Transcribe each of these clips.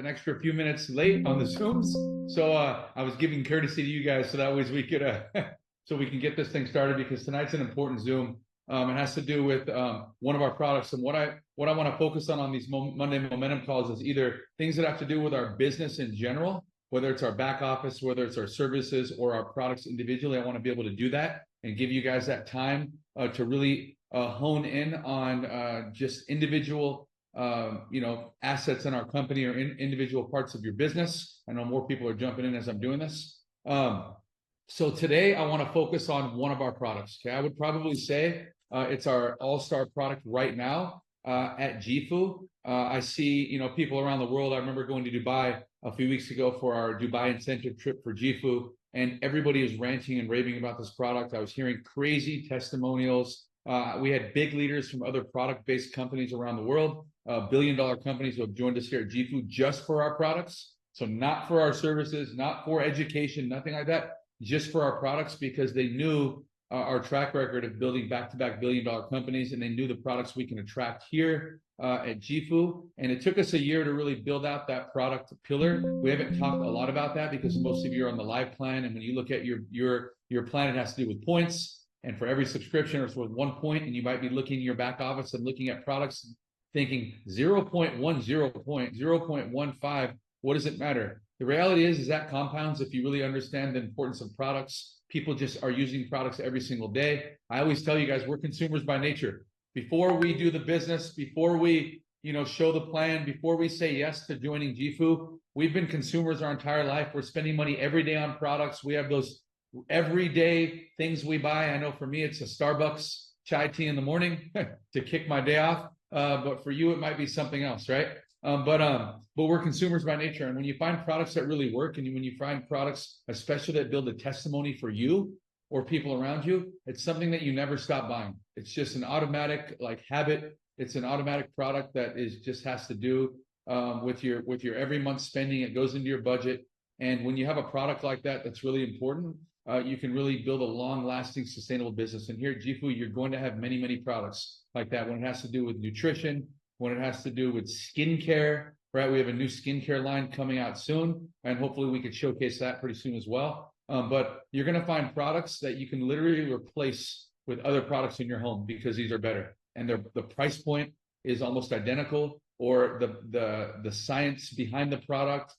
an extra few minutes late on the Zooms. So I was giving courtesy to you guys so that way we could so we can get this thing started, because tonight's an important Zoom. It has to do with one of our products, and what I want to focus on these Monday Momentum calls is either things that have to do with our business in general, whether it's our back office, whether it's our services or our products individually. I want to be able to do that and give you guys that time to really hone in on just individual assets in our company or individual parts of your business. I know more people are jumping in as I'm doing this. So today I want to focus on one of our products. Okay, I would probably say it's our all-star product right now at Gifu. I see people around the world. I remember going to Dubai a few weeks ago for our Dubai incentive trip for Gifu, and everybody is ranting and raving about this product. I was hearing crazy testimonials. We had big leaders from other product-based companies around the world, billion-dollar companies who have joined us here at Gifu just for our products. So not for our services, not for education, nothing like that, just for our products, because they knew our track record of building back-to-back billion-dollar companies, and they knew the products we can attract here at Gifu. And it took us a year to really build out that product pillar. We haven't talked a lot about that because most of you are on the live plan, and when you look at your plan, it has to do with points. And for every subscription, it's worth 1 point, and you might be looking in your back office and looking at products thinking 0.10 point, 0.15, what does it matter? The reality is that compounds if you really understand the importance of products. People just are using products every single day. I always tell you guys, we're consumers by nature. Before we do the business, before we show the plan, before we say yes to joining Gifu, we've been consumers our entire life. We're spending money every day on products. We have those everyday things we buy. I know for me, it's a Starbucks chai tea in the morning to kick my day off. But for you, it might be something else, right? But we're consumers by nature. And when you find products that really work, and when you find products, especially that build a testimony for you or people around you, it's something that you never stop buying. It's just an automatic habit. It's an automatic product that just has to do with your every month spending. It goes into your budget. And when you have a product like that, that's really important. You can really build a long-lasting, sustainable business. And here at Gifu, you're going to have many, many products like that. When it has to do with nutrition, when it has to do with skincare, right? We have a new skincare line coming out soon, and hopefully we could showcase that pretty soon as well. But you're going to find products that you can literally replace with other products in your home because these are better, and the price point is almost identical, or the science behind the product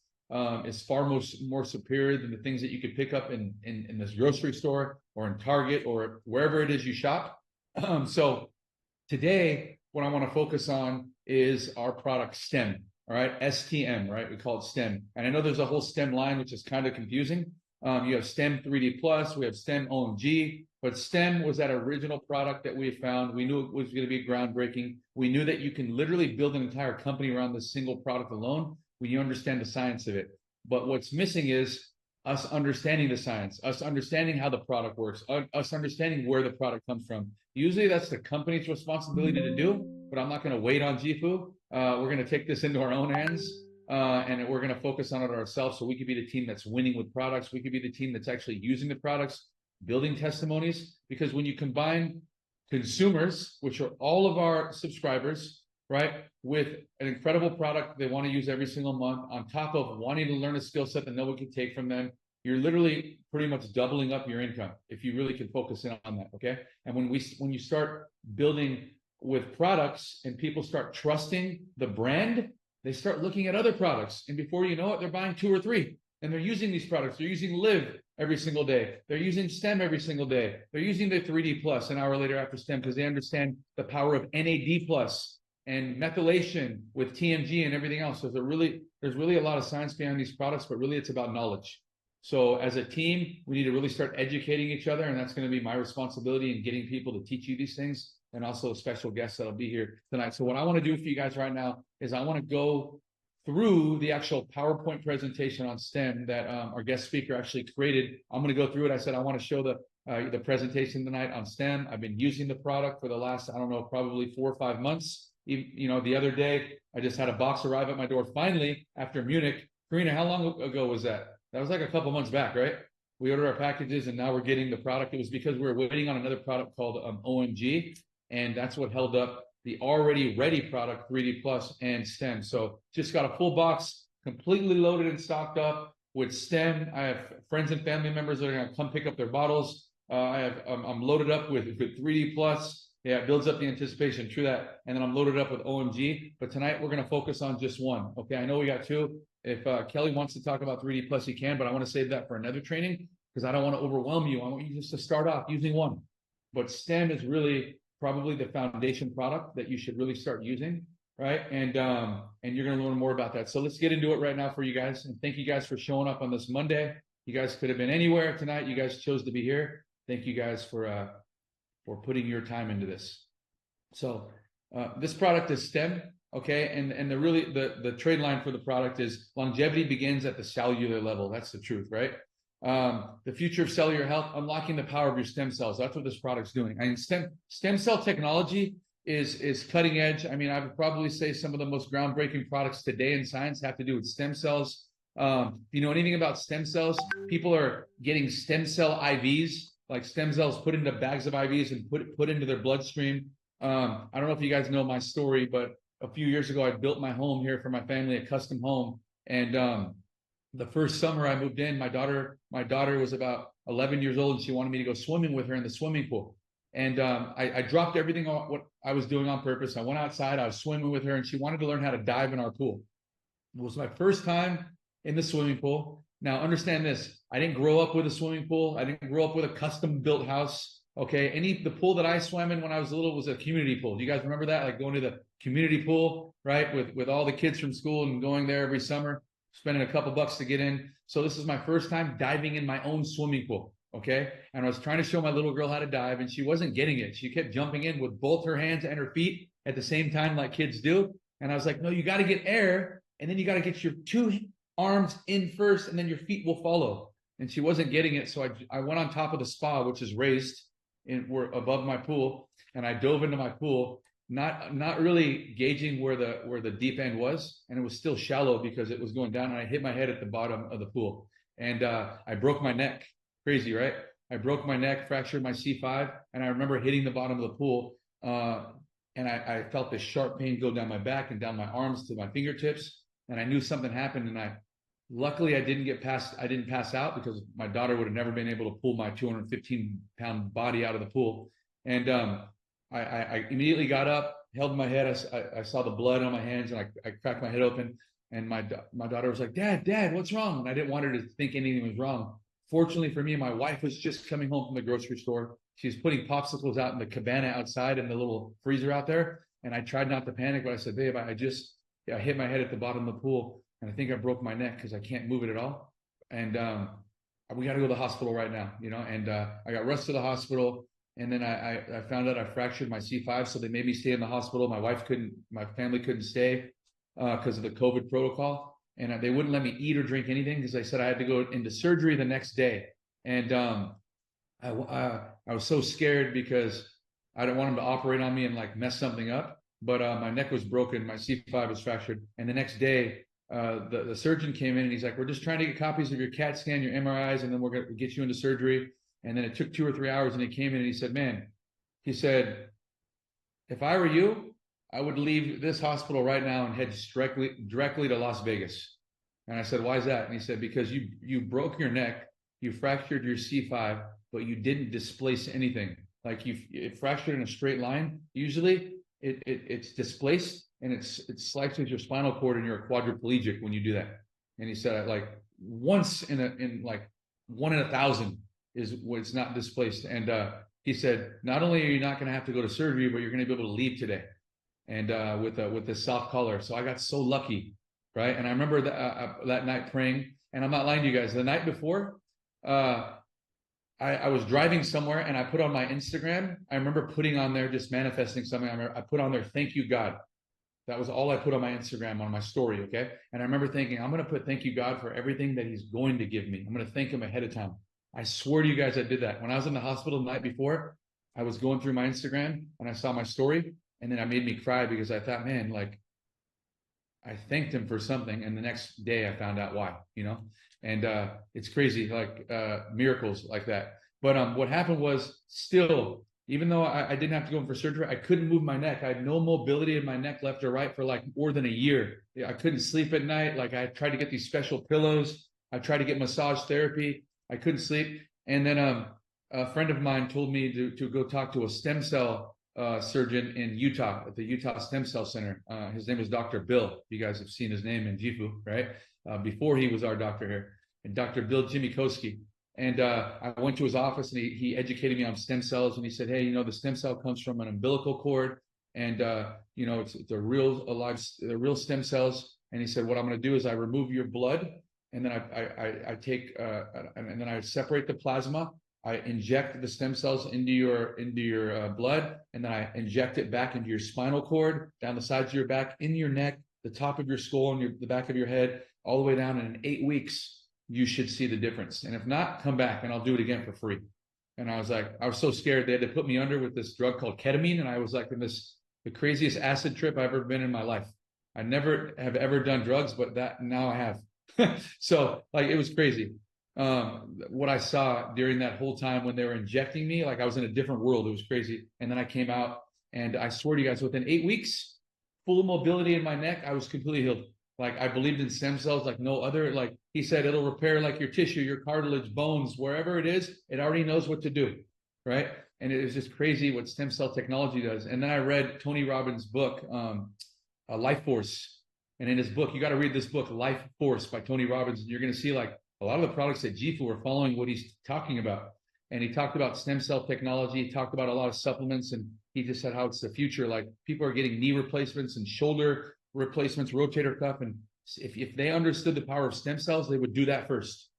is far more superior than the things that you could pick up in this grocery store or in Target or wherever it is you shop. So today, what I want to focus on is our product STEM, all right? STM, right? We call it STEM. And I know there's a whole STEM line, which is kind of confusing. You have STEM 3D Plus, we have STEM OMG, but STEM was that original product that we found. We knew it was going to be groundbreaking. We knew that you can literally build an entire company around this single product alone when you understand the science of it. But what's missing is us understanding the science, us understanding how the product works, us understanding where the product comes from. Usually that's the company's responsibility to do, but I'm not going to wait on Gifu. We're going to take this into our own hands, and we're going to focus on it ourselves, so we could be the team that's winning with products. We could be the team that's actually using the products, building testimonies, because when you combine consumers, which are all of our subscribers, right, with an incredible product they want to use every single month, on top of wanting to learn a skill set that no one can take from them, you're literally pretty much doubling up your income if you really can focus in on that, okay? And when you start building with products and people start trusting the brand, they start looking at other products. And before you know it, they're buying 2 or 3. And they're using these products. They're using Live every single day. They're using STEM every single day. They're using the 3D Plus an hour later after STEM because they understand the power of NAD Plus and methylation with TMG and everything else. So there's really a lot of science behind these products, but really it's about knowledge. So as a team, we need to really start educating each other, and that's going to be my responsibility in getting people to teach you these things, and also special guests that'll be here tonight. So what I want to do for you guys right now is I want to go through the actual PowerPoint presentation on STEM that our guest speaker actually created. I'm going to go through it. I said I want to show the presentation tonight on STEM. I've been using the product for the last, I don't know, probably 4 or 5 months. The other day, I just had a box arrive at my door finally after Munich. Karina, how long ago was that? That was like a couple months back, right? We ordered our packages and now we're getting the product. It was because we were waiting on another product called OMG, and that's what held up the already ready product, 3D Plus and STEM. So just got a full box. completely loaded and stocked up with STEM. I have friends and family members that are going to come pick up their bottles. I'm loaded up with 3D Plus. Yeah, it builds up the anticipation. True that. And then I'm loaded up with OMG. But tonight we're going to focus on just one. Okay, I know we got two. If Kelly wants to talk about 3D Plus, he can, but I want to save that for another training because I don't want to overwhelm you. I want you just to start off using one. But STEM is really probably the foundation product that you should really start using, right? And you're going to learn more about that. So let's get into it right now for you guys. And thank you guys for showing up on this Monday. You guys could have been anywhere tonight. You guys chose to be here. Thank you guys for putting your time into this. So this product is STEM, okay? And the trade line for the product is longevity begins at the cellular level. That's the truth, right? The future of cellular health, unlocking the power of your stem cells. That's what this product's doing. I mean, stem cell technology is cutting edge. I mean, I would probably say some of the most groundbreaking products today in science have to do with stem cells. If you know anything about stem cells, people are getting stem cell IVs, like stem cells put into bags of IVs and put into their bloodstream. I don't know if you guys know my story, but a few years ago, I built my home here for my family, a custom home. And the first summer I moved in, my daughter was about 11 years old, and she wanted me to go swimming with her in the swimming pool. And I dropped everything on what I was doing on purpose. I went outside, I was swimming with her, and she wanted to learn how to dive in our pool. It was my first time in the swimming pool. Now, understand this. I didn't grow up with a swimming pool. I didn't grow up with a custom built house. Okay. The pool that I swam in when I was little was a community pool. Do you guys remember that? Like going to the community pool, right? With all the kids from school and going there every summer, spending a couple bucks to get in. So this is my first time diving in my own swimming pool. Okay. And I was trying to show my little girl how to dive, and she wasn't getting it. She kept jumping in with both her hands and her feet at the same time, like kids do. And I was like, no, you got to get air. And then you got to get your two arms in first, and then your feet will follow. And she wasn't getting it. So I went on top of the spa, which is raised we're above my pool. And I dove into my pool, not really gauging where the deep end was. And it was still shallow because it was going down, and I hit my head at the bottom of the pool. And I broke my neck. Crazy, right? I broke my neck, fractured my C5. And I remember hitting the bottom of the pool. And I felt this sharp pain go down my back and down my arms to my fingertips. And I knew something happened, and luckily I didn't pass out, because my daughter would have never been able to pull my 215-pound body out of the pool. And I immediately got up, held my head. I saw the blood on my hands, and I cracked my head open. And my daughter was like, Dad, what's wrong? And I didn't want her to think anything was wrong. Fortunately for me, my wife was just coming home from the grocery store. She was putting popsicles out in the cabana outside in the little freezer out there. And I tried not to panic, but I said, babe, I hit my head at the bottom of the pool, and I think I broke my neck because I can't move it at all. And we got to go to the hospital right now, And I got rushed to the hospital, and then I found out I fractured my C5, so they made me stay in the hospital. My family couldn't stay because of the COVID protocol, and they wouldn't let me eat or drink anything because they said I had to go into surgery the next day. And I was so scared because I didn't want them to operate on me and like mess something up. But my neck was broken, my C5 was fractured. And the next day, the surgeon came in, and he's like, we're just trying to get copies of your CAT scan, your MRIs, and then we're going to get you into surgery. And then it took 2 or 3 hours, and he came in and he said, if I were you, I would leave this hospital right now and head directly to Las Vegas. And I said, why is that? And he said, because you broke your neck, you fractured your C5, but you didn't displace anything. Like it fractured in a straight line. Usually it's displaced, and it slices your spinal cord, and you're a quadriplegic when you do that. And he said, like once in like 1 in 1,000 is when it's not displaced. And he said, not only are you not going to have to go to surgery, but you're going to be able to leave today. And with this soft collar. So I got so lucky, right? And I remember that night praying, and I'm not lying to you guys. The night before, I was driving somewhere, and I put on my Instagram. I remember putting on there, just manifesting something. I put on there, thank you, God. That was all I put on my Instagram, on my story, okay? And I remember thinking, I'm going to put thank you, God, for everything that he's going to give me. I'm going to thank him ahead of time. I swear to you guys, I did that. When I was in the hospital the night before, I was going through my Instagram, and I saw my story, and then it made me cry because I thought, man, like, I thanked him for something, and the next day I found out why, And it's crazy, like miracles like that. But what happened was, still, even though I didn't have to go in for surgery, I couldn't move my neck. I had no mobility in my neck left or right for like more than a year. I couldn't sleep at night. Like I tried to get these special pillows. I tried to get massage therapy. I couldn't sleep. And then a friend of mine told me to go talk to a stem cell surgeon in Utah at the Utah Stem Cell Center. His name is Dr. Bill. You guys have seen his name in Jifu, right? Before he was our doctor here, and Dr. Bill Jimikowski. And I went to his office and he educated me on stem cells. And he said, hey, you know, the stem cell comes from an umbilical cord, and you know, it's a real stem cells. And he said, what I'm going to do is I remove your blood, and then I take and then I separate the plasma. I inject the stem cells into your blood, and then I inject it back into your spinal cord, down the sides of your back, in your neck, the top of your skull, and the back of your head, all the way down. And in 8 weeks, you should see the difference. And if not, come back and I'll do it again for free. And I was so scared. They had to put me under with this drug called ketamine. And I was like in the craziest acid trip I've ever been in my life. I never have ever done drugs, but that now I have. So like, it was crazy. What I saw during that whole time when they were injecting me, like I was in a different world. It was crazy. And then I came out, and I swear to you guys, within 8 weeks, full mobility in my neck, I was completely healed. Like I believed in stem cells like no other. Like he said, it'll repair like your tissue, your cartilage, bones, wherever it is, it already knows what to do, right? And it is just crazy what stem cell technology does. And then I read Tony Robbins' book, Life Force. And in his book, you got to read this book, Life Force by Tony Robbins. And you're going to see like a lot of the products at Jifu are following what he's talking about. And he talked about stem cell technology. He talked about a lot of supplements, and he just said how it's the future. Like people are getting knee replacements and shoulder replacements, rotator cuff, and if they understood the power of stem cells, they would do that first,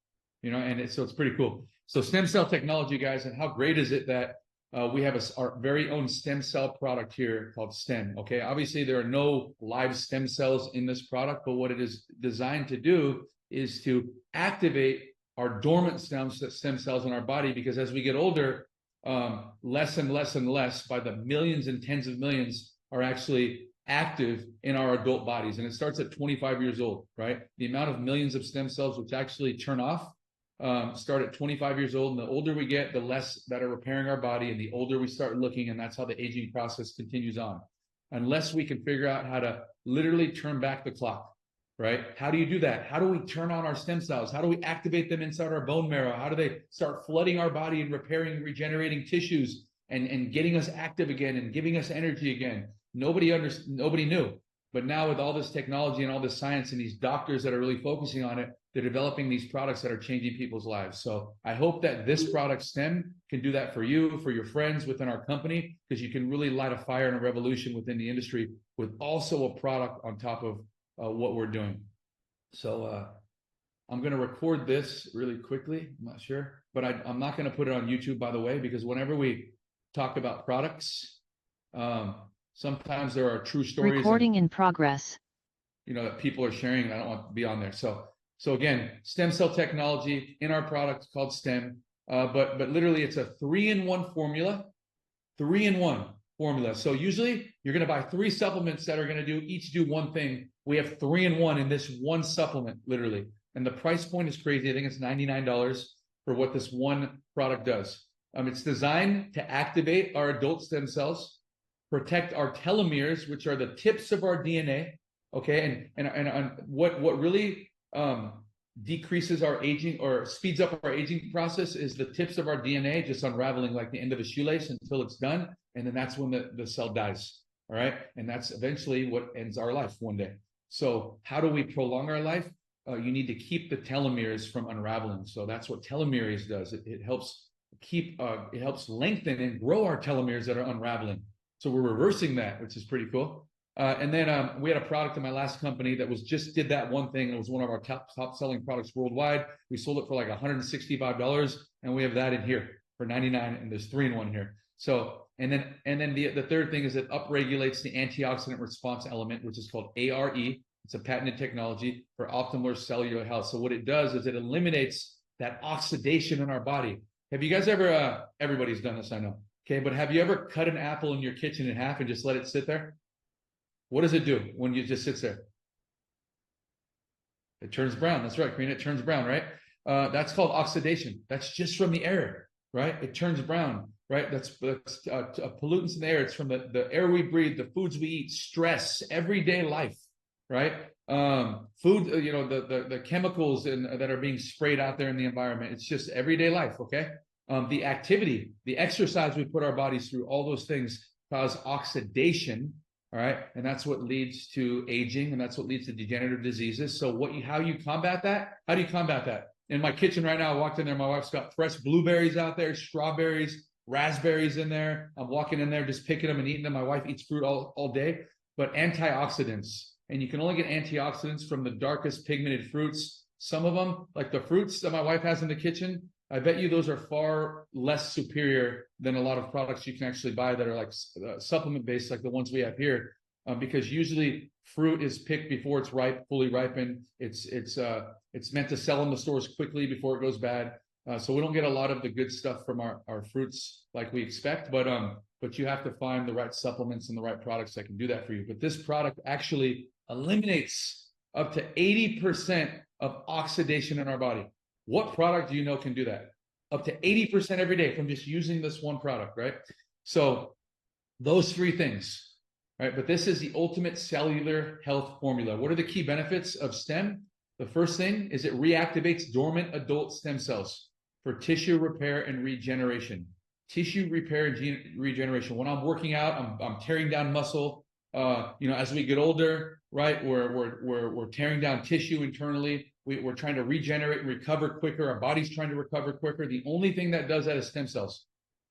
you know. And so it's pretty cool. So stem cell technology, guys, and how great is it that we have our very own stem cell product here called STEM. Okay, obviously there are no live stem cells in this product, but what it is designed to do is to activate our dormant stem cells in our body, because as we get older, less and less and less, by the millions and tens of millions, are actually active in our adult bodies. And it starts at 25 years old, right? The amount of millions of stem cells which actually turn off start at 25 years old. And the older we get, the less that are repairing our body, and the older we start looking, and that's how the aging process continues on. Unless we can figure out how to literally turn back the clock, right? How do you do that? How do we turn on our stem cells? How do we activate them inside our bone marrow? How do they start flooding our body and repairing, regenerating tissues, and getting us active again and giving us energy again? Nobody knew. But now with all this technology and all this science and these doctors that are really focusing on it, they're developing these products that are changing people's lives. So I hope that this product STEM can do that for you, for your friends within our company, because you can really light a fire and a revolution within the industry with also a product on top of what we're doing. So I'm going to record this really quickly. I'm not sure, but I'm not going to put it on YouTube, by the way, because whenever we talk about products, sometimes there are true stories. Recording in progress. You know, that people are sharing, and I don't want to be on there. So again, stem cell technology in our product called STEM, but literally it's a 3-in-1 formula, 3-in-1 formula. So usually you're going to buy 3 supplements that are going to each do one thing. We have 3-in-1 in this one supplement, literally. And the price point is crazy. I think it's $99 for what this one product does. It's designed to activate our adult stem cells, protect our telomeres, which are the tips of our DNA. Okay, and what really decreases our aging or speeds up our aging process is the tips of our DNA just unraveling like the end of a shoelace until it's done, and then that's when the cell dies. All right, and that's eventually what ends our life one day. So how do we prolong our life? You need to keep the telomeres from unraveling. So that's what telomerase does. It helps keep it helps lengthen and grow our telomeres that are unraveling. So we're reversing that, which is pretty cool. And then we had a product in my last company that just did that one thing. It was one of our top selling products worldwide. We sold it for like $165, and we have that in here for $99, and there's 3-in-1 here. So and then the third thing is it upregulates the antioxidant response element, which is called ARE. It's a patented technology for optimal cellular health. So what it does is it eliminates that oxidation in our body. Have you guys ever? Everybody's done this, I know. Okay, but have you ever cut an apple in your kitchen in half and just let it sit there? What does it do when it just sits there? It turns brown. That's right, Karina. It turns brown, right? That's called oxidation. That's just from the air, right? It turns brown. right? That's pollutants in the air. It's from the air we breathe, the foods we eat, stress, everyday life, right? Food, the chemicals that are being sprayed out there in the environment. It's just everyday life, okay? The activity, the exercise we put our bodies through, all those things cause oxidation, all right? And that's what leads to aging, and that's what leads to degenerative diseases. So how you combat that? How do you combat that? In my kitchen right now, I walked in there, my wife's got fresh blueberries out there, strawberries, raspberries in there. I'm walking in there just picking them and eating them. My wife eats fruit all day, but antioxidants. And you can only get antioxidants from the darkest pigmented fruits. Some of them, like the fruits that my wife has in the kitchen, I bet you those are far less superior than a lot of products you can actually buy that are like supplement based, like the ones we have here, because usually fruit is picked before it's ripe, fully ripened. It's meant to sell in the stores quickly before it goes bad. So we don't get a lot of the good stuff from our fruits like we expect, but you have to find the right supplements and the right products that can do that for you. But this product actually eliminates up to 80% of oxidation in our body. What product do you know can do that? Up to 80% every day from just using this one product, right? So those three things, right? But this is the ultimate cellular health formula. What are the key benefits of STEM? The first thing is it reactivates dormant adult stem cells for tissue repair and regeneration. Tissue repair and regeneration. When I'm working out, I'm tearing down muscle. As we get older, right, we're tearing down tissue internally. We're trying to regenerate and recover quicker. Our body's trying to recover quicker. The only thing that does that is stem cells.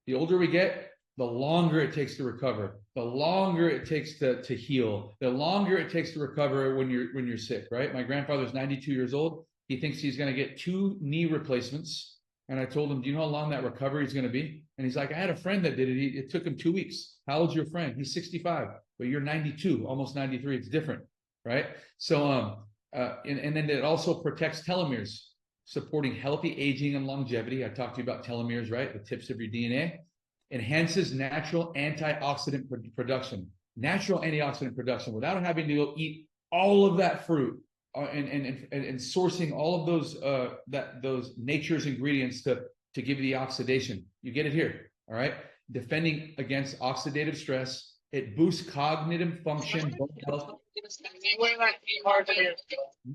The older we get, the longer it takes to recover, the longer it takes to heal, the longer it takes to recover when you're sick, right? My grandfather's 92 years old. He thinks he's going to get 2 knee replacements. And I told him, do you know how long that recovery is going to be? And he's like, I had a friend that did it. It took him 2 weeks. How old's your friend? He's 65, but you're 92, almost 93. It's different, right? So, and then it also protects telomeres, supporting healthy aging and longevity. I talked to you about telomeres, right? The tips of your DNA. Enhances natural antioxidant production. Natural antioxidant production without having to go eat all of that fruit and sourcing all of those nature's ingredients to give you the oxidation. You get it here, all right? Defending against oxidative stress. It boosts cognitive function, bone health.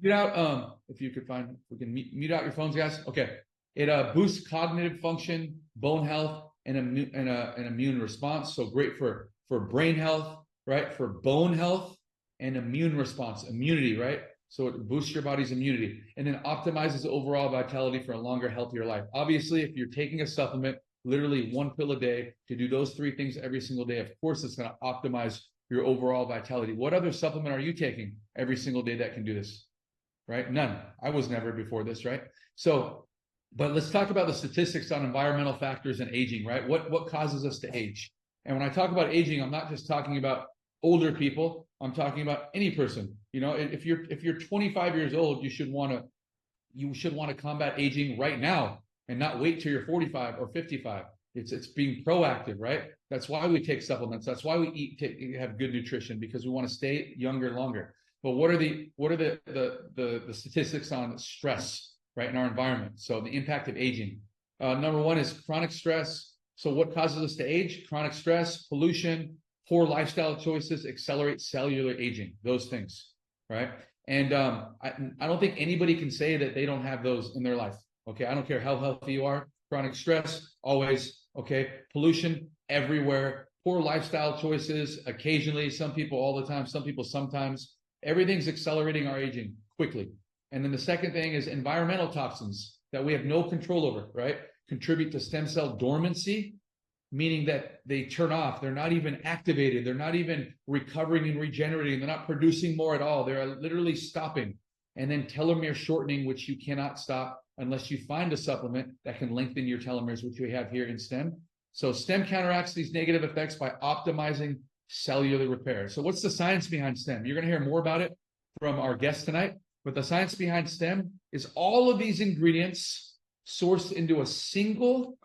Mute out, if you can mute out your phones, guys. Okay. It boosts cognitive function, bone health, and an immune response. So great for brain health, right? For bone health and immune response, immunity, right? So it boosts your body's immunity and then optimizes overall vitality for a longer, healthier life. Obviously, if you're taking a supplement, literally 1 pill a day to do those 3 things every single day, of course, it's going to optimize your overall vitality. What other supplement are you taking every single day that can do this? Right? None. I was never before this, right? So, but let's talk about the statistics on environmental factors and aging, right? What causes us to age? And when I talk about aging, I'm not just talking about older people. I'm talking about any person. If you're 25 years old, you should want to combat aging right now and not wait till you're 45 or 55. It's being proactive, right? That's why we take supplements. That's why we have good nutrition, because we want to stay younger longer. But what are the statistics on stress, right, in our environment? So the impact of aging. Number 1 is chronic stress. So what causes us to age? Chronic stress, pollution, poor lifestyle choices accelerate cellular aging. Those things, right? And I don't think anybody can say that they don't have those in their life. Okay, I don't care how healthy you are. Chronic stress, always. Okay, pollution everywhere. Poor lifestyle choices, occasionally. Some people all the time. Some people sometimes. Everything's accelerating our aging quickly. And then the second thing is environmental toxins that we have no control over, right? Contribute to stem cell dormancy, meaning that they turn off. They're not even activated. They're not even recovering and regenerating. They're not producing more at all. They're literally stopping. And then telomere shortening, which you cannot stop unless you find a supplement that can lengthen your telomeres, which we have here in STEM. So STEM counteracts these negative effects by optimizing cellular repair. So what's the science behind STEM? You're going to hear more about it from our guest tonight. But the science behind STEM is all of these ingredients sourced into a single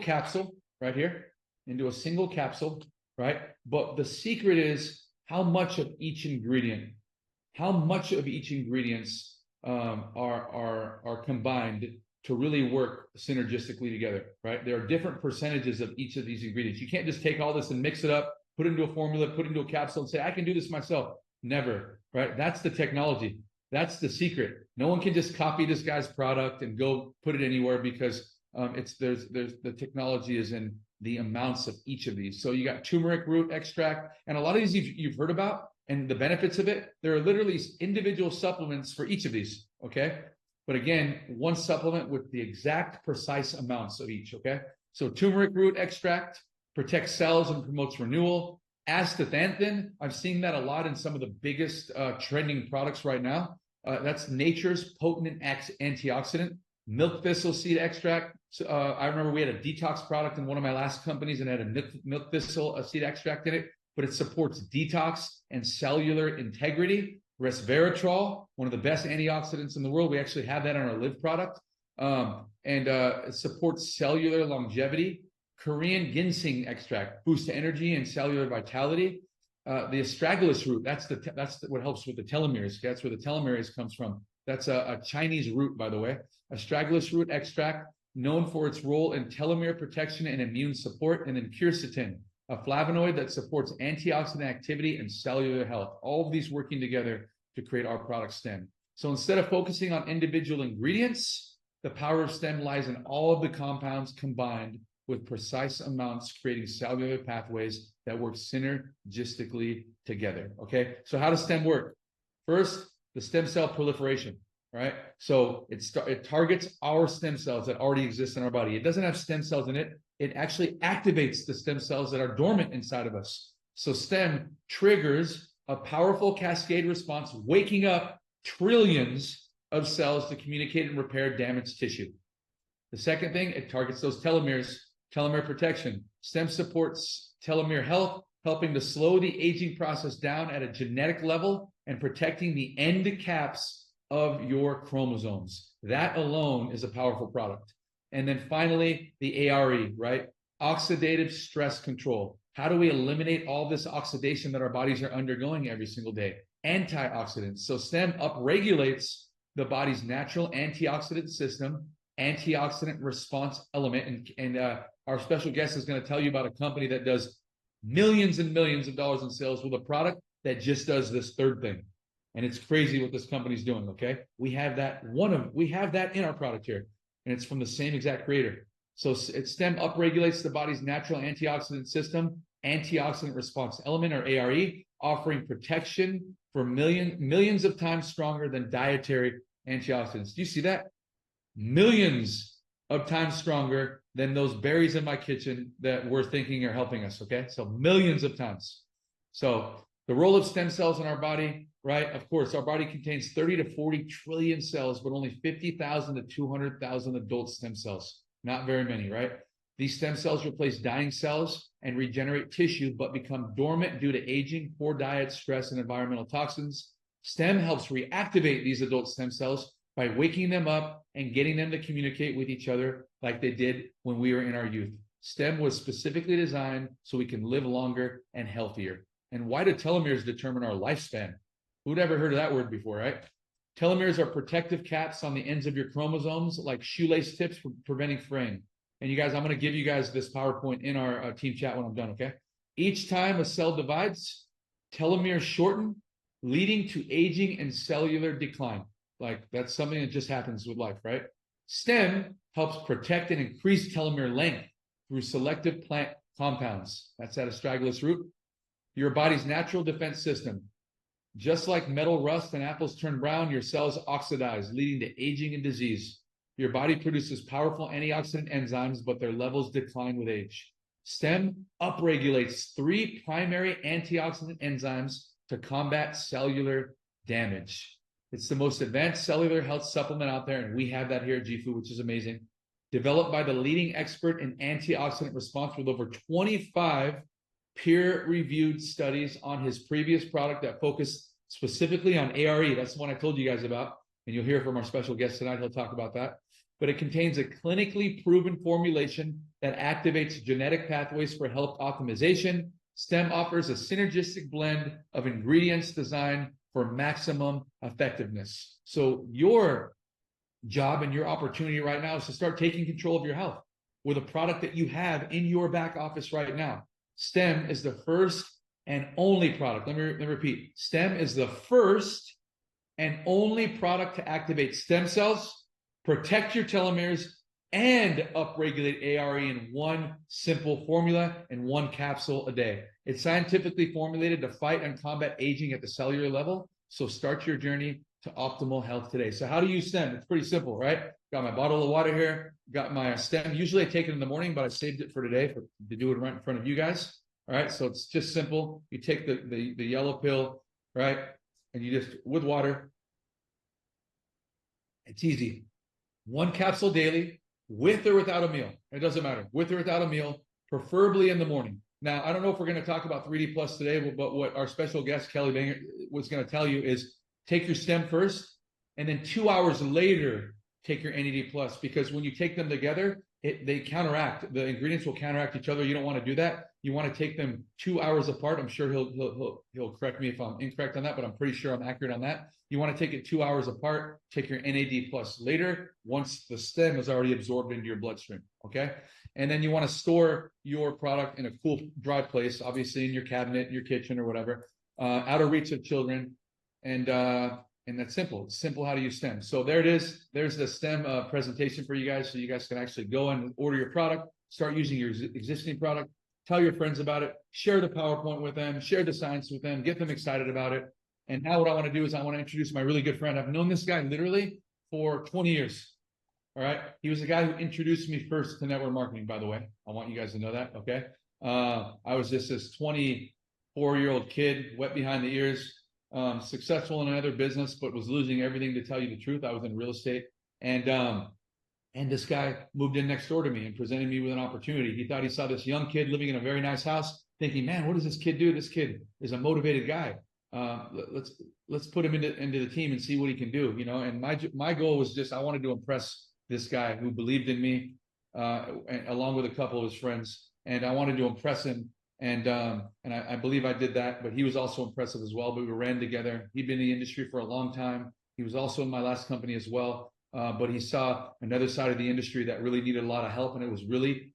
capsule right here, into a single capsule, right? But the secret is how much of each ingredients are combined to really work synergistically together, right? There are different percentages of each of these ingredients. You can't just take all this and mix it up, put it into a formula, put it into a capsule and say, I can do this myself. Never, right? That's the technology. That's the secret. No one can just copy this guy's product and go put it anywhere because there's the technology is in the amounts of each of these. So you got turmeric root extract, and a lot of these you've heard about and the benefits of it. There are literally individual supplements for each of these, okay? But again, one supplement with the exact precise amounts of each, okay? So turmeric root extract protects cells and promotes renewal. Astaxanthin, I've seen that a lot in some of the biggest trending products right now. That's nature's potent antioxidant. Milk thistle seed extract. So, I remember we had a detox product in one of my last companies and had a milk thistle seed extract in it, but it supports detox and cellular integrity. Resveratrol, one of the best antioxidants in the world. We actually have that on our Live product. It supports cellular longevity. Korean ginseng extract boosts energy and cellular vitality. The astragalus root, that's what helps with the telomeres. That's where the telomeres comes from. That's a Chinese root, by the way. Astragalus root extract, known for its role in telomere protection and immune support. And then quercetin, a flavonoid that supports antioxidant activity and cellular health. All of these working together to create our product STEM. So instead of focusing on individual ingredients, the power of STEM lies in all of the compounds combined with precise amounts, creating cellular pathways that work synergistically together, okay? So how does STEM work? First, the stem cell proliferation, right? So it targets our stem cells that already exist in our body. It doesn't have stem cells in it. It actually activates the stem cells that are dormant inside of us. So STEM triggers a powerful cascade response, waking up trillions of cells to communicate and repair damaged tissue. The second thing, it targets those telomeres, telomere protection. STEM supports telomere health, helping to slow the aging process down at a genetic level and protecting the end caps of your chromosomes. That alone is a powerful product. And then finally, the ARE, right? Oxidative stress control. How do we eliminate all this oxidation that our bodies are undergoing every single day? Antioxidants. So STEM upregulates the body's natural antioxidant system, antioxidant response element. And our special guest is going to tell you about a company that does millions and millions of dollars in sales with a product that just does this third thing. And it's crazy what this company's doing, okay? We have that in our product here, and it's from the same exact creator. So STEM upregulates the body's natural antioxidant system, antioxidant response element, or ARE, offering protection for millions of times stronger than dietary antioxidants. Do you see that? Millions of times stronger than those berries in my kitchen that we're thinking are helping us, okay? So millions of times. So the role of stem cells in our body, right? Of course, our body contains 30 to 40 trillion cells, but only 50,000 to 200,000 adult stem cells. Not very many, right? These stem cells replace dying cells and regenerate tissue, but become dormant due to aging, poor diet, stress, and environmental toxins. STEM helps reactivate these adult stem cells by waking them up and getting them to communicate with each other like they did when we were in our youth. STEM was specifically designed so we can live longer and healthier. And why do telomeres determine our lifespan? Who'd ever heard of that word before, right? Telomeres are protective caps on the ends of your chromosomes, like shoelace tips for preventing fraying. And you guys, I'm going to give you guys this PowerPoint in our team chat when I'm done, okay? Each time a cell divides, telomeres shorten, leading to aging and cellular decline. Like, that's something that just happens with life, right? STEM helps protect and increase telomere length through selective plant compounds. That's that astragalus root. Your body's natural defense system. Just like metal rust and apples turn brown, your cells oxidize, leading to aging and disease. Your body produces powerful antioxidant enzymes, but their levels decline with age. STEM upregulates 3 primary antioxidant enzymes to combat cellular damage. It's the most advanced cellular health supplement out there, and we have that here at GFood, which is amazing. Developed by the leading expert in antioxidant response with over 25 peer-reviewed studies on his previous product that focused specifically on ARE. That's the one I told you guys about, and you'll hear from our special guest tonight. He'll talk about that. But it contains a clinically proven formulation that activates genetic pathways for health optimization. STEM offers a synergistic blend of ingredients designed for maximum effectiveness. So your job and your opportunity right now is to start taking control of your health with a product that you have in your back office right now. STEM is the first and only product. Let me repeat. STEM is the first and only product to activate stem cells, protect your telomeres, and upregulate ARE in one simple formula and one capsule a day. It's scientifically formulated to fight and combat aging at the cellular level. So start your journey to optimal health today. So how do you use STEM? It's pretty simple, right? Got my bottle of water here, got my STEM. Usually I take it in the morning, but I saved it for today to do it right in front of you guys. All right, so it's just simple. You take the yellow pill, right? And you just, with water, it's easy. One capsule daily, with or without a meal. It doesn't matter, with or without a meal, preferably in the morning. Now, I don't know if we're going to talk about 3D Plus today, but what our special guest, Kelly Bangert, was going to tell you is take your STEM first, and then 2 hours later, take your NAD Plus, because when you take them together, they counteract. The ingredients will counteract each other. You don't want to do that. You want to take them 2 hours apart. I'm sure he'll correct me if I'm incorrect on that, but I'm pretty sure I'm accurate on that. You want to take it 2 hours apart. Take your NAD Plus later, once the STEM is already absorbed into your bloodstream. Okay, and then you want to store your product in a cool, dry place, obviously in your cabinet, your kitchen, or whatever, out of reach of children, and that's simple. It's simple how to use STEM. So there it is. There's the STEM presentation for you guys, so you guys can actually go and order your product, start using your existing product, tell your friends about it, share the PowerPoint with them, share the science with them, get them excited about it. And now what I want to do is I want to introduce my really good friend. I've known this guy literally for 20 years. All right. He was the guy who introduced me first to network marketing, by the way. I want you guys to know that. Okay. I was just this 24-year-old kid, wet behind the ears, successful in another business, but was losing everything, to tell you the truth. I was in real estate. And this guy moved in next door to me and presented me with an opportunity. He thought he saw this young kid living in a very nice house, thinking, man, what does this kid do? This kid is a motivated guy. Let's put him into the team and see what he can do, you know. And my goal was just, I wanted to impress this guy who believed in me, along with a couple of his friends, and I wanted to impress him. And I believe I did that, but he was also impressive as well. But we ran together. He'd been in the industry for a long time. He was also in my last company as well. But he saw another side of the industry that really needed a lot of help, and it was really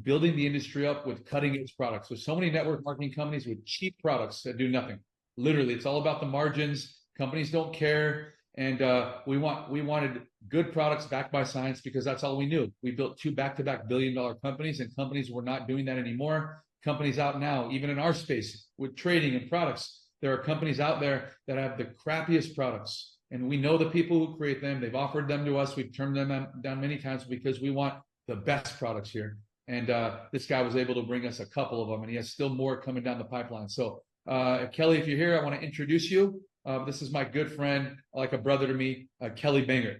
building the industry up with cutting edge products. There's so many network marketing companies with cheap products that do nothing. Literally, it's all about the margins. Companies don't care, and we wanted good products backed by science, because that's all we knew. We built 2 back-to-back billion-dollar companies, and companies were not doing that anymore. Companies out now, even in our space with trading and products, there are companies out there that have the crappiest products, and we know the people who create them. They've offered them to us. We've turned them down many times because we want the best products here. And this guy was able to bring us a couple of them, and he has still more coming down the pipeline. So Kelly, if you're here, I want to introduce you. This is my good friend, like a brother to me, Kelly Bangert.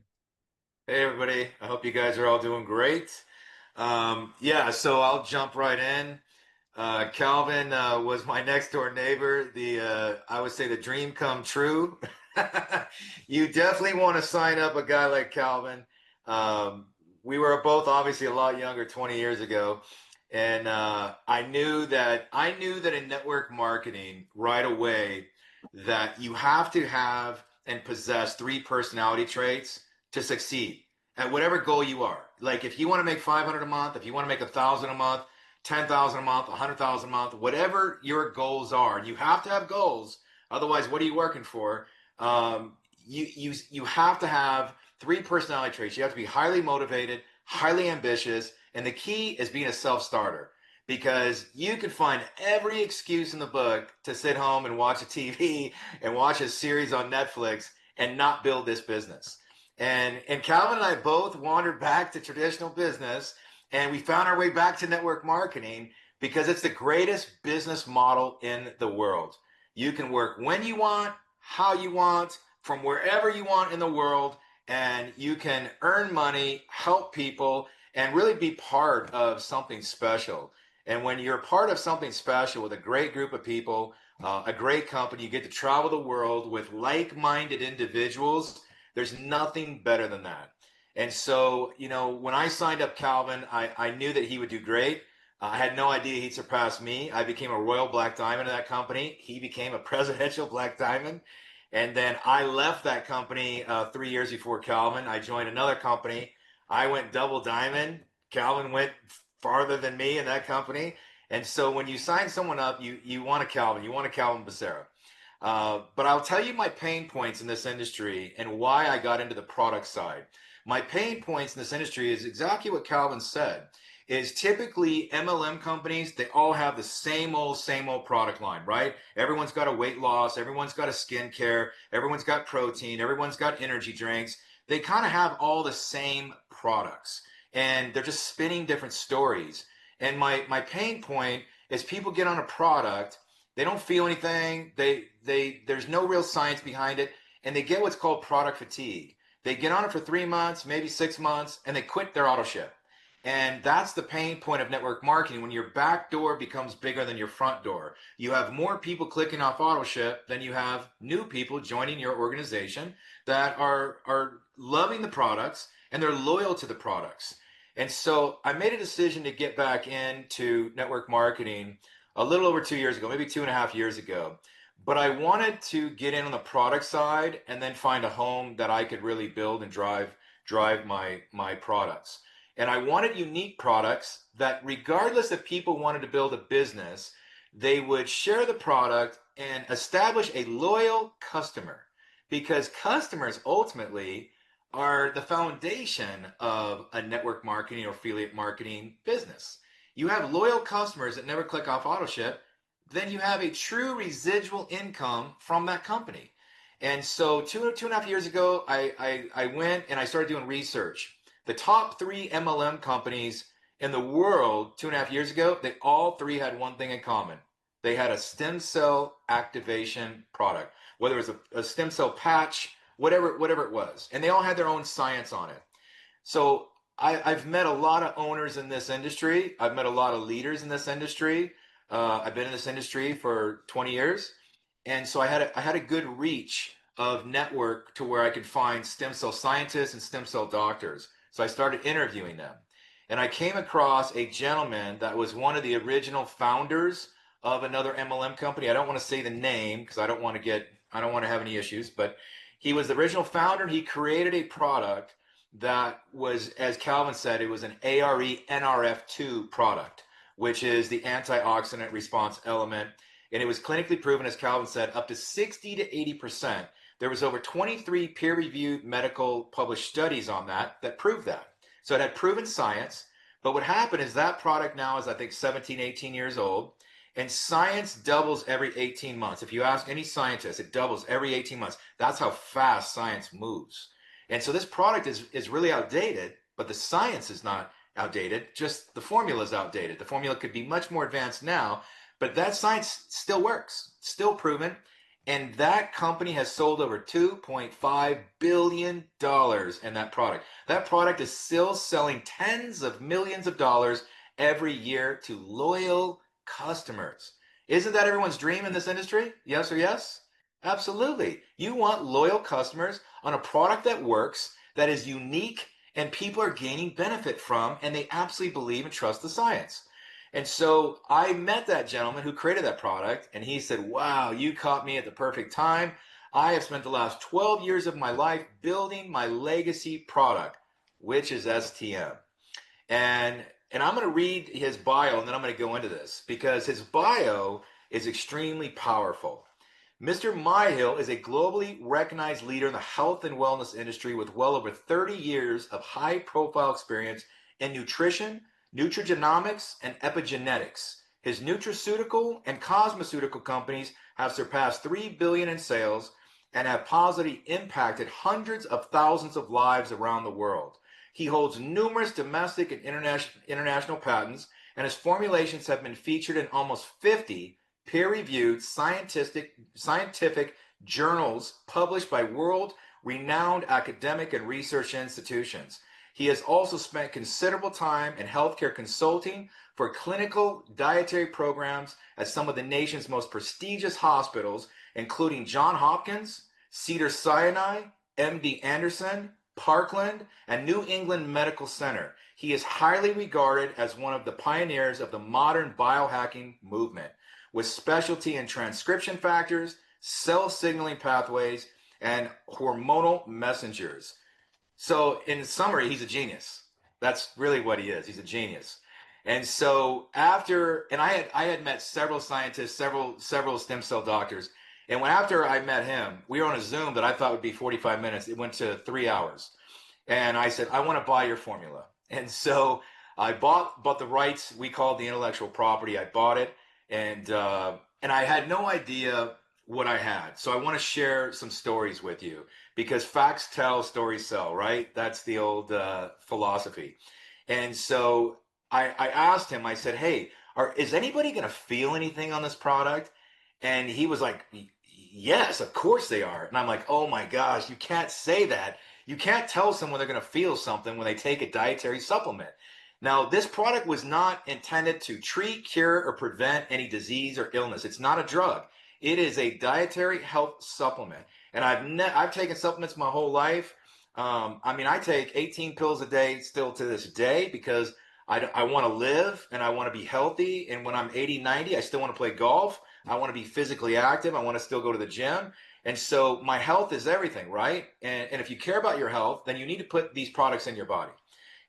Hey everybody, I hope you guys are all doing great. Yeah, so I'll jump right in. Calvin was my next door neighbor. I would say the dream come true. You definitely want to sign up a guy like Calvin. We were both obviously a lot younger 20 years ago. And I knew that in network marketing right away that you have to have and possess 3 personality traits to succeed at whatever goal you are. Like if you want to make 500 a month, if you want to make 1,000 a month, 10,000 a month, 100,000 a month, whatever your goals are, you have to have goals. Otherwise, what are you working for? You have to have 3 personality traits. You have to be highly motivated, highly ambitious, and the key is being a self-starter, because you can find every excuse in the book to sit home and watch a TV and watch a series on Netflix and not build this business. And Calvin and I both wandered back to traditional business, and we found our way back to network marketing because it's the greatest business model in the world. You can work when you want, how you want, from wherever you want in the world, and you can earn money, help people, and really be part of something special. And when you're part of something special with a great group of people, a great company, you get to travel the world with like-minded individuals. There's nothing better than that. And so, you know, when I signed up Calvin, I knew that he would do great. I had no idea he'd surpass me. I became a Royal Black Diamond in that company. He became a Presidential Black Diamond. And then I left that company 3 years before Calvin. I joined another company. I went double diamond. Calvin went farther than me in that company. And so when you sign someone up, you want a Calvin, you want a Calvin Becerra. But I'll tell you my pain points in this industry and why I got into the product side. My pain points in this industry is exactly what Calvin said. Is typically MLM companies, they all have the same old product line, right? Everyone's got a weight loss, everyone's got a skincare, everyone's got protein, everyone's got energy drinks. They kind of have all the same products and they're just spinning different stories. And my pain point is people get on a product, they don't feel anything, there's no real science behind it, and they get what's called product fatigue. They get on it for 3 months, maybe 6 months, and they quit their auto ship. And that's the pain point of network marketing when your back door becomes bigger than your front door. You have more people clicking off auto ship than you have new people joining your organization that are loving the products and they're loyal to the products. And so I made a decision to get back into network marketing a little over 2 years ago, maybe 2.5 years ago. But I wanted to get in on the product side and then find a home that I could really build and drive my products. And I wanted unique products that, regardless if people wanted to build a business, they would share the product and establish a loyal customer. Because customers ultimately are the foundation of a network marketing or affiliate marketing business. You have loyal customers that never click off auto ship, then you have a true residual income from that company. And so 2.5 years ago, I went and I started doing research. The top 3 MLM companies in the world 2.5 years ago, they all 3 had one thing in common. They had a stem cell activation product, whether it was a stem cell patch, whatever it was. And they all had their own science on it. So I've met a lot of owners in this industry. I've met a lot of leaders in this industry. I've been in this industry for 20 years. And so I had a good reach of network to where I could find stem cell scientists and stem cell doctors. So I started interviewing them. And I came across a gentleman that was one of the original founders of another MLM company. I don't want to say the name because I don't want to have any issues, but he was the original founder. He created a product that was, as Calvin said, it was an ARE NRF2 product, which is the antioxidant response element. And it was clinically proven, as Calvin said, up to 60 to 80%. There was over 23 peer-reviewed medical published studies on that proved that. So it had proven science. But what happened is that product now is, I think, 17, 18 years old. And science doubles every 18 months. If you ask any scientist, it doubles every 18 months. That's how fast science moves. And so this product is really outdated, but the science is not outdated. Just the formula is outdated. The formula could be much more advanced now, but that science still works, still proven. And that company has sold over $2.5 billion in that product. That product is still selling tens of millions of dollars every year to loyal customers. Isn't that everyone's dream in this industry? Yes or yes? Absolutely. You want loyal customers on a product that works, that is unique, and people are gaining benefit from, and they absolutely believe and trust the science. And so I met that gentleman who created that product, and he said, wow, you caught me at the perfect time. I have spent the last 12 years of my life building my legacy product, which is STM. And I'm going to read his bio, and then I'm going to go into this, because his bio is extremely powerful. Mr. Myhill is a globally recognized leader in the health and wellness industry with well over 30 years of high-profile experience in nutrition, nutrigenomics, and epigenetics. His nutraceutical and cosmeceutical companies have surpassed $3 billion in sales and have positively impacted hundreds of thousands of lives around the world. He holds numerous domestic and international patents, and his formulations have been featured in almost 50 peer-reviewed scientific journals published by world-renowned academic and research institutions. He has also spent considerable time in healthcare consulting for clinical dietary programs at some of the nation's most prestigious hospitals, including Johns Hopkins, Cedars-Sinai, MD Anderson, Parkland, and New England Medical Center. He is highly regarded as one of the pioneers of the modern biohacking movement, with specialty in transcription factors, cell signaling pathways, and hormonal messengers. So in summary, he's a genius. That's really what he is. He's a genius. And so I had met several scientists, several stem cell doctors. And when after I met him, we were on a Zoom that I thought would be 45 minutes. It went to 3 hours. And I said, I want to buy your formula. And so I bought the rights. We called the intellectual property. I bought it, and I had no idea what I had. So I want to share some stories with you because facts tell, stories sell, right? That's the old philosophy. And so I asked him. I said, "Hey, is anybody going to feel anything on this product?" And he was like, "Yes, of course they are." And I'm like, "Oh my gosh, you can't say that. You can't tell someone they're going to feel something when they take a dietary supplement." Now, this product was not intended to treat, cure, or prevent any disease or illness. It's not a drug. It is a dietary health supplement. And I've taken supplements my whole life. I mean, I take 18 pills a day still to this day because I want to live and I want to be healthy. And when I'm 80, 90, I still want to play golf. I want to be physically active. I want to still go to the gym. And so my health is everything, right? And if you care about your health, then you need to put these products in your body.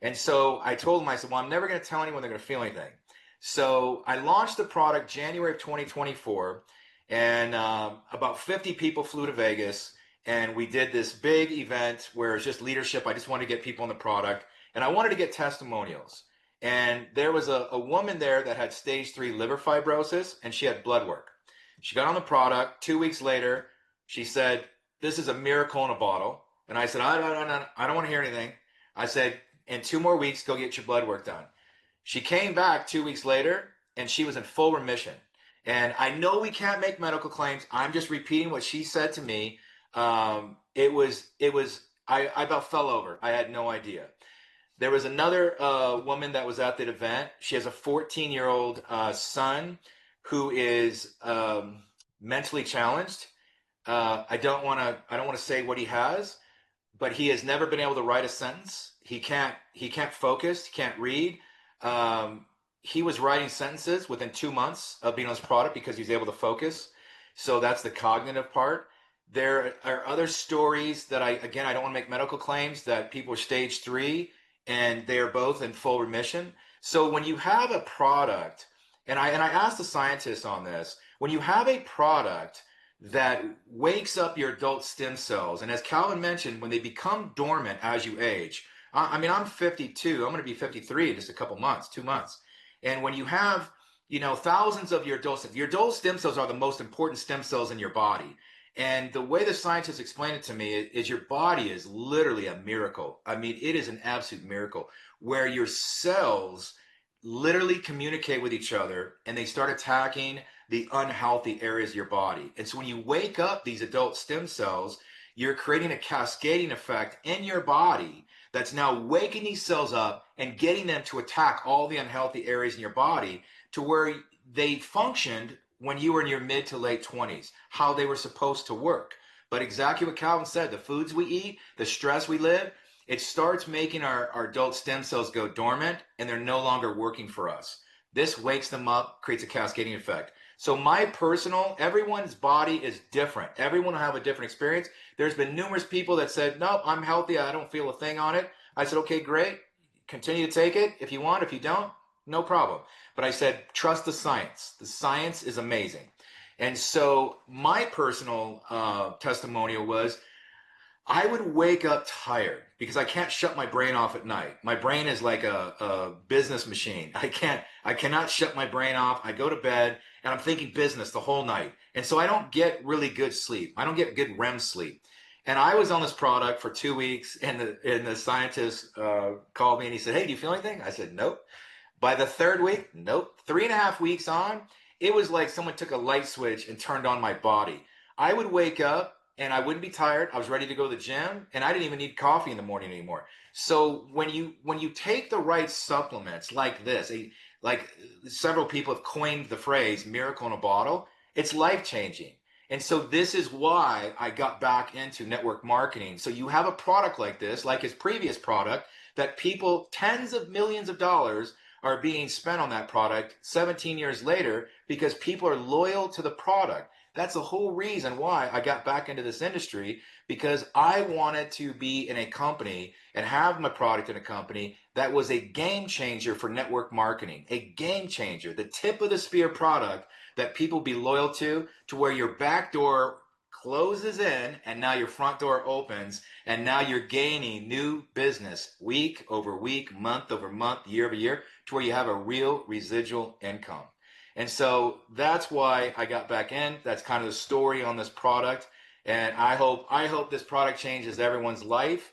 And so I told him, I said, well, I'm never going to tell anyone they're going to feel anything. So I launched the product January of 2024, and about 50 people flew to Vegas, and we did this big event where it's just leadership. I just wanted to get people on the product, and I wanted to get testimonials. And there was a woman there that had stage 3 liver fibrosis, and she had blood work. She got on the product. 2 weeks later, she said, "This is a miracle in a bottle." And I said, I don't want to hear anything. I said, "In 2 more weeks, go get your blood work done." She came back 2 weeks later, and she was in full remission. And I know we can't make medical claims. I'm just repeating what she said to me. I about fell over. I had no idea. There was another woman that was at that event. She has a 14-year-old son who is mentally challenged. I don't want to say what he has, but he has never been able to write a sentence. He can't focus. He can't read. He was writing sentences within 2 months of being on this product because he's able to focus. So that's the cognitive part. There are other stories that I don't want to make medical claims that people are stage 3 and they are both in full remission. So when you have a product, and I asked the scientists on this, when you have a product that wakes up your adult stem cells, and as Calvin mentioned, when they become dormant as you age, I mean, I'm 52, I'm going to be 53 in just a couple months, 2 months. And when you have, thousands of your adult stem cells are the most important stem cells in your body. And the way the scientists explain it to me is your body is literally a miracle. I mean, it is an absolute miracle where your cells literally communicate with each other and they start attacking the unhealthy areas of your body. And so when you wake up these adult stem cells, you're creating a cascading effect in your body that's now waking these cells up and getting them to attack all the unhealthy areas in your body to where they functioned when you were in your mid to late 20s, how they were supposed to work. But exactly what Calvin said, the foods we eat, the stress we live, it starts making our adult stem cells go dormant and they're no longer working for us. This wakes them up, creates a cascading effect. So everyone's body is different. Everyone will have a different experience. There's been numerous people that said, "No, I'm healthy. I don't feel a thing on it." I said, "Okay, great. Continue to take it if you want. If you don't, no problem." But I said, trust the science. The science is amazing. And so my personal testimonial was I would wake up tired because I can't shut my brain off at night. My brain is like a business machine. I cannot shut my brain off. I go to bed and I'm thinking business the whole night. And so I don't get really good sleep. I don't get good REM sleep. And I was on this product for 2 weeks and the scientist called me and he said, "Hey, do you feel anything?" I said, "Nope." By the 3rd week, nope. 3.5 weeks on, it was like someone took a light switch and turned on my body. I would wake up and I wouldn't be tired. I was ready to go to the gym and I didn't even need coffee in the morning anymore. So when you take the right supplements like this, like several people have coined the phrase miracle in a bottle, it's life-changing. And so this is why I got back into network marketing. So you have a product like this, like his previous product, that people, tens of millions of dollars are being spent on that product 17 years later because people are loyal to the product. That's the whole reason why I got back into this industry, because I wanted to be in a company and have my product in a company that was a game changer for network marketing, a game changer, the tip of the spear product that people be loyal to where your back door closes in and now your front door opens, and now you're gaining new business week over week, month over month, year over year, to where you have a real residual income. And so that's why I got back in. That's kind of the story on this product. And I hope this product changes everyone's life.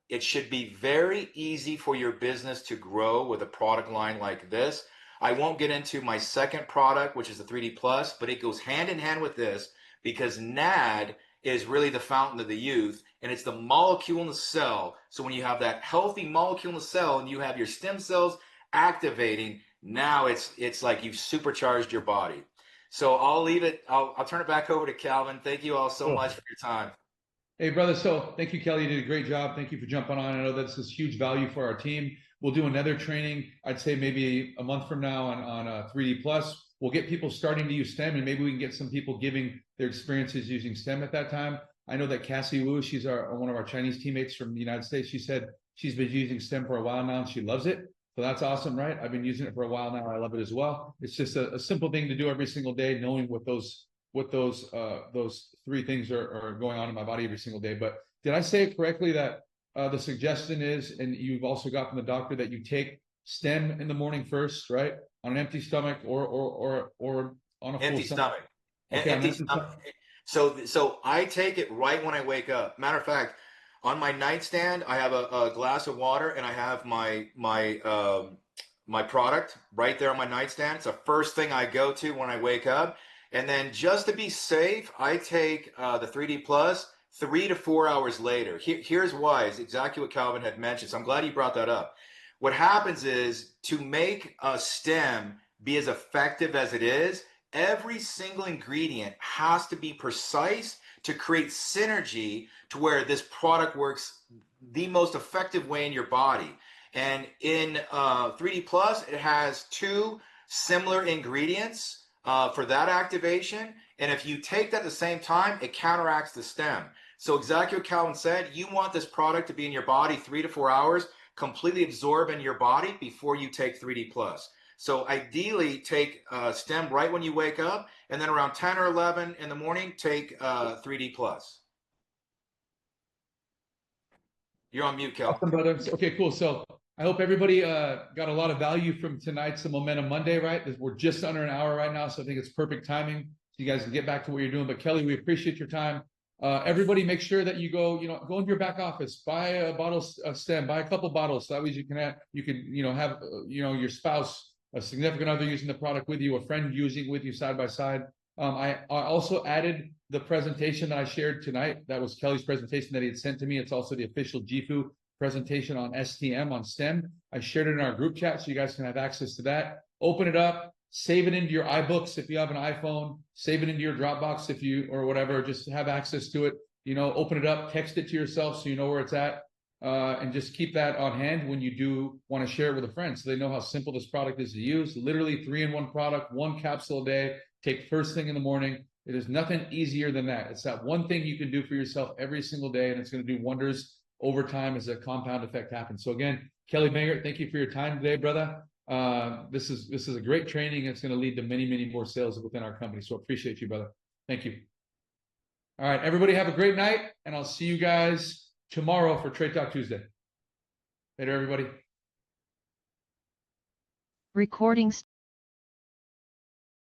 It should be very easy for your business to grow with a product line like this. I won't get into my second product, which is the 3D Plus, but it goes hand in hand with this, because NAD is really the fountain of the youth, and it's the molecule in the cell. So when you have that healthy molecule in the cell and you have your stem cells activating, now it's like you've supercharged your body. So I'll leave it. I'll turn it back over to Calvin. Thank you all so much for your time. Hey, brother. So thank you, Kelly. You did a great job. Thank you for jumping on. I know this is huge value for our team. We'll do another training, I'd say maybe a month from now on 3D Plus. We'll get people starting to use STEM, and maybe we can get some people giving their experiences using STEM at that time. I know that Cassie Wu, she's one of our Chinese teammates from the United States. She said she's been using STEM for a while now and she loves it. So that's awesome, right? I've been using it for a while now. I love it as well. It's just a simple thing to do every single day, knowing what those three things are going on in my body every single day. But did I say it correctly that the suggestion is, and you've also got from the doctor, that you take STEM in the morning first, right? On an empty stomach or on a Empty full stomach. Okay, Empty stomach. So I take it right when I wake up. Matter of fact, on my nightstand, I have a glass of water, and I have my product right there on my nightstand. It's the first thing I go to when I wake up. And then just to be safe, I take the 3D Plus 3 to 4 hours later. Here's why. It's exactly what Calvin had mentioned. So I'm glad you brought that up. What happens is, to make a stem be as effective as it is, every single ingredient has to be precise to create synergy to where this product works the most effective way in your body. And in 3D Plus, it has two similar ingredients for that activation. And if you take that at the same time, it counteracts the stem. So exactly what Calvin said, you want this product to be in your body 3 to 4 hours, completely absorb in your body before you take 3D Plus. So ideally, take STEM right when you wake up, and then around 10 or 11 in the morning, take 3D Plus. You're on mute, Kel. Awesome, brother. Okay, cool. So I hope everybody got a lot of value from tonight's Momentum Monday, right? We're just under an hour right now, so I think it's perfect timing so you guys can get back to what you're doing. But Kelly, we appreciate your time. Everybody, make sure that you go into your back office, buy a bottle of STEM, buy a couple bottles, so that way you can have your spouse, a significant other using the product with you, a friend using with you side by side. I also added the presentation that I shared tonight. That was Kelly's presentation that he had sent to me. It's also the official GFU presentation on STM, on STEM. I shared it in our group chat so you guys can have access to that. Open it up, save it into your iBooks if you have an iPhone, save it into your Dropbox if you, or whatever, just have access to it. Open it up, text it to yourself so you know where it's at. And just keep that on hand when you do want to share it with a friend so they know how simple this product is to use. Literally 3-in-1 product, 1 capsule a day, take first thing in the morning. It is nothing easier than that. It's that one thing you can do for yourself every single day, and it's going to do wonders over time as a compound effect happens. So again, Kelly Bangert, thank you for your time today, brother. This is a great training. It's going to lead to many, many more sales within our company. So appreciate you, brother. Thank you. All right, everybody have a great night, and I'll see you guys tomorrow for Trade Talk Tuesday. Later, everybody. Recording